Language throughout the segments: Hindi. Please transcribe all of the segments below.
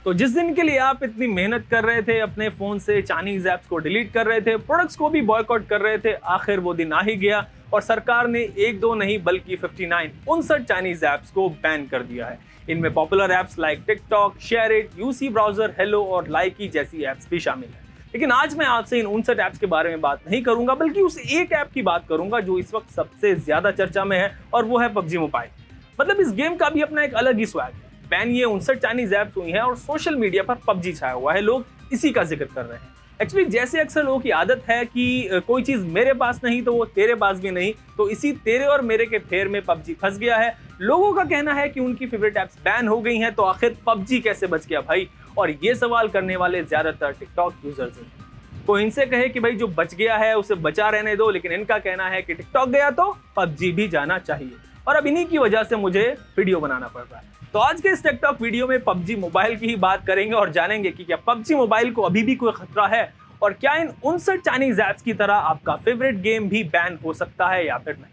तो जिस दिन के लिए आप इतनी मेहनत कर रहे थे, अपने फोन से चाइनीज ऐप्स को डिलीट कर रहे थे, प्रोडक्ट्स को भी बॉयकॉट कर रहे थे, आखिर वो दिन आ ही गया और सरकार ने एक दो नहीं बल्कि 59 चाइनीज ऐप्स को बैन कर दिया है। इनमें popular apps like TikTok, SHAREit, UC browser, hello और लाइकी जैसी ऐप्स भी शामिल है। लेकिन आज मैं आपसे इन 59 ऐप्स के बारे में बात नहीं करूंगा, बल्कि उस एक ऐप की बात करूंगा जो इस वक्त सबसे ज्यादा चर्चा में है, और वो है पबजी मोबाइल। मतलब इस गेम का भी अपना एक अलग ही स्वैग है। बैन ये 59 चाइनीज ऐप्स हुई हैं और सोशल मीडिया पर पबजी छाया हुआ है, लोग इसी का जिक्र कर रहे हैं। एक्चुअली जैसे अक्सर लोगों की आदत है कि कोई चीज मेरे पास नहीं तो वो तेरे पास भी नहीं, तो इसी तेरे और मेरे के फेर में पबजी फंस गया है। लोगों का कहना है कि उनकी फेवरेट ऐप्स बैन हो गई हैं, तो आखिर पबजी कैसे बच गया भाई? और ये सवाल करने वाले ज्यादातर टिकटॉक यूजर्स हैं। कोई इनसे कहे कि भाई जो बच गया है उसे बचा रहने दो, लेकिन इनका कहना है कि टिकटॉक गया तो पबजी भी जाना चाहिए, और अब इन्हीं की वजह से मुझे वीडियो बनाना पड़ रहा है। तो आज के इस टिकटॉक वीडियो में पबजी मोबाइल की ही बात करेंगे और जानेंगे कि क्या पबजी मोबाइल को अभी भी कोई खतरा है, और क्या इन 59 चाइनीज ऐप्स की तरह आपका फेवरेट गेम भी बैन हो सकता है या फिर नहीं।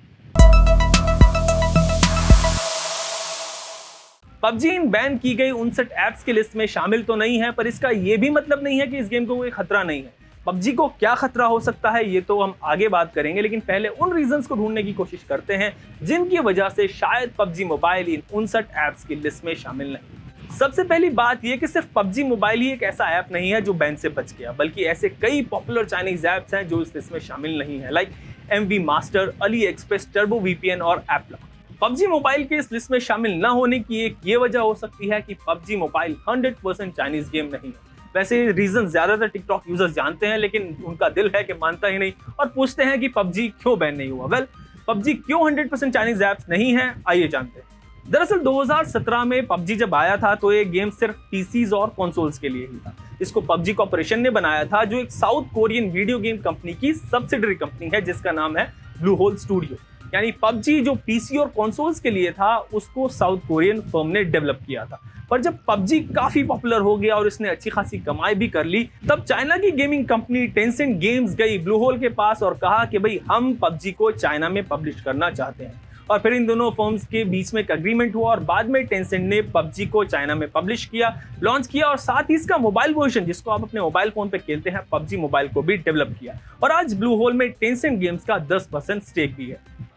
पबजी इन बैन की गई 59 ऐप्स की लिस्ट में शामिल तो नहीं है, पर इसका यह भी मतलब नहीं है कि इस गेम को कोई खतरा नहीं है। पबजी को क्या खतरा हो सकता है ये तो हम आगे बात करेंगे, लेकिन पहले उन रीजंस को ढूंढने की कोशिश करते हैं जिनकी वजह से शायद पबजी मोबाइल इन 59 ऐप्स की लिस्ट में शामिल नहीं। सबसे पहली बात यह कि सिर्फ पबजी मोबाइल ही एक ऐसा ऐप नहीं है जो बैन से बच गया, बल्कि ऐसे कई पॉपुलर चाइनीज ऐप्स हैं जो इस लिस्ट में शामिल नहीं है, like MV master, AliExpress, turbo VPN और एप्लॉक। पबजी मोबाइल के इस लिस्ट में शामिल न होने की एक ये वजह हो सकती है कि पबजी मोबाइल 100% चाइनीज गेम नहीं है। वैसे रीजन ज्यादातर टिकटॉक यूजर्स जानते हैं, लेकिन उनका दिल है कि मानता ही नहीं, और पूछते हैं कि पबजी क्यों बैन नहीं हुआ। वेल, पबजी क्यों 100% चाइनीज ऐप्स नहीं है, आइए जानते हैं। दरअसल 2017 में पबजी जब आया था तो ये गेम सिर्फ पीसीज और कंसोल्स के लिए ही था। इसको पबजी कॉर्पोरेशन ने बनाया था, जो एक south Korean video game company की सब्सिडरी कंपनी है जिसका नाम है ब्लू होल स्टूडियो। यानी पबजी जो पीसी और कंसोल्स के लिए था उसको साउथ कोरियन फर्म ने डेवलप किया था। पर जब पबजी काफी पॉपुलर हो गया और इसने अच्छी खासी कमाई भी कर ली, तब चाइना की गेमिंग कंपनी टेंसेंट गेम्स गई ब्लू होल के पास और कहा कि भाई हम पबजी को चाइना में पब्लिश करना चाहते हैं। और फिर इन दोनों फर्म्स के बीच में एक एग्रीमेंट हुआ और बाद में टेंसेंट ने पबजी को चाइना में पब्लिश किया, लॉन्च किया, और साथ ही इसका मोबाइल वर्जन जिसको आप अपने मोबाइल फोन पे खेलते हैं पबजी मोबाइल को भी डेवलप किया। और आज ब्लू होल में टेंसेंट गेम्स का 10% स्टेक भी है।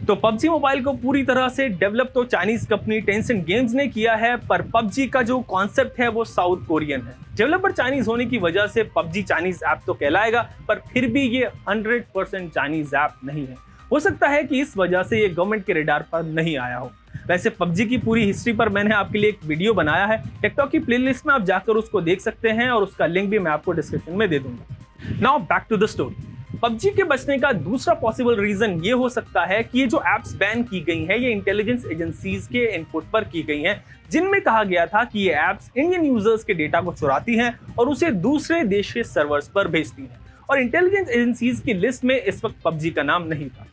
तो पबजी मोबाइल को पूरी तरह से डेवलप तो चाइनीज कंपनी टेंसेंट गेम्स ने किया है, पर पबजी का जो कॉन्सेप्ट है वो साउथ कोरियन है। डेवलपर चाइनीज होने की वजह से पबजी चाइनीज ऐप तो कहलाएगा, पर फिर भी ये 100% चाइनीज ऐप नहीं है। हो सकता है कि इस वजह से ये गवर्नमेंट के रडार पर नहीं आया हो। वैसे पबजी की पूरी हिस्ट्री पर मैंने आपके लिए एक वीडियो बनाया है, टिकटॉक की प्लेलिस्ट में आप जाकर उसको देख सकते हैं, और उसका लिंक भी मैं आपको डिस्क्रिप्शन में दे दूंगा। Now back to the story. PUBG के बचने का दूसरा पॉसिबल रीजन ये हो सकता है कि ये जो एप्स बैन की गई हैं ये इंटेलिजेंस एजेंसीज के इनपुट पर की गई हैं, जिनमें कहा गया था कि ये एप्स इंडियन यूजर्स के डेटा को चुराती हैं और उसे दूसरे देश के सर्वर्स पर भेजती हैं। और इंटेलिजेंस एजेंसीज की लिस्ट में इस वक्त पबजी का नाम नहीं था।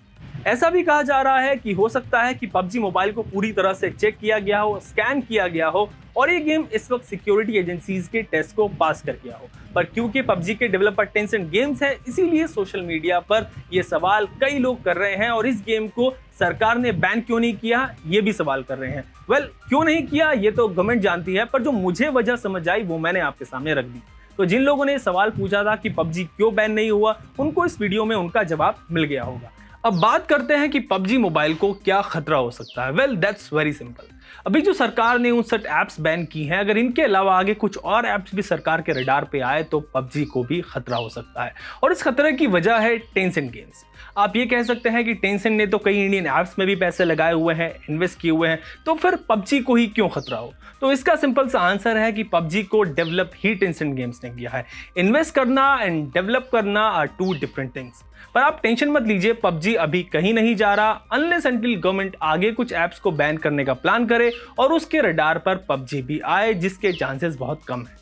ऐसा भी कहा जा रहा है कि हो सकता है कि पबजी मोबाइल को पूरी तरह से चेक किया गया हो, स्कैन किया गया हो, और ये गेम इस वक्त सिक्योरिटी एजेंसीज के टेस्ट को पास कर गया हो। पर क्योंकि पबजी के डेवलपर टेंसेंट गेम्स है, इसीलिए सोशल मीडिया पर ये सवाल कई लोग कर रहे हैं, और इस गेम को सरकार ने बैन क्यों नहीं किया ये भी सवाल कर रहे हैं। वेल, क्यों नहीं किया ये तो गवर्नमेंट जानती है, पर जो मुझे वजह समझ आई वो मैंने आपके सामने रख दी। तो जिन लोगों ने सवाल पूछा था कि पबजी क्यों बैन नहीं हुआ, उनको इस वीडियो में उनका जवाब मिल गया होगा। अब बात करते हैं कि पबजी मोबाइल को क्या खतरा हो सकता है। Well, that's very simple. अभी जो सरकार ने 59 ऐप्स बैन की हैं, अगर इनके अलावा आगे कुछ और ऐप्स भी सरकार के रडार पे आए तो पबजी को भी खतरा हो सकता है, और इस खतरे की वजह है टेंसेंट गेम्स। आप ये कह सकते हैं कि टेंसेंट ने तो कई इंडियन ऐप्स में भी पैसे लगाए हुए हैं, इन्वेस्ट किए हुए हैं, तो फिर पबजी को ही क्यों खतरा हो? तो इसका सिंपल सा आंसर है कि पबजी को डेवलप ही टेंसेंट गेम्स ने किया है। इन्वेस्ट करना एंड डेवलप करना आर टू डिफरेंट थिंग्स। पर आप टेंशन मत लीजिए, पबजी अभी कहीं नहीं जा रहा अनलेस अनटिल गवर्नमेंट आगे कुछ ऐप्स को बैन करने का प्लान करे और उसके रडार पर पबजी भी आए, जिसके चांसेस बहुत कम है।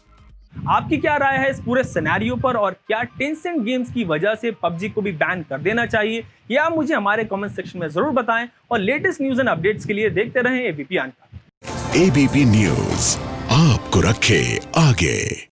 आपकी क्या राय है इस पूरे सिनेरियो पर, और क्या टेंसेंट गेम्स की वजह से पबजी को भी बैन कर देना चाहिए, या मुझे हमारे कमेंट सेक्शन में जरूर बताएं। और लेटेस्ट न्यूज एंड अपडेट्स के लिए देखते रहें एबीपी अनका। एबीपी न्यूज आपको रखे आगे।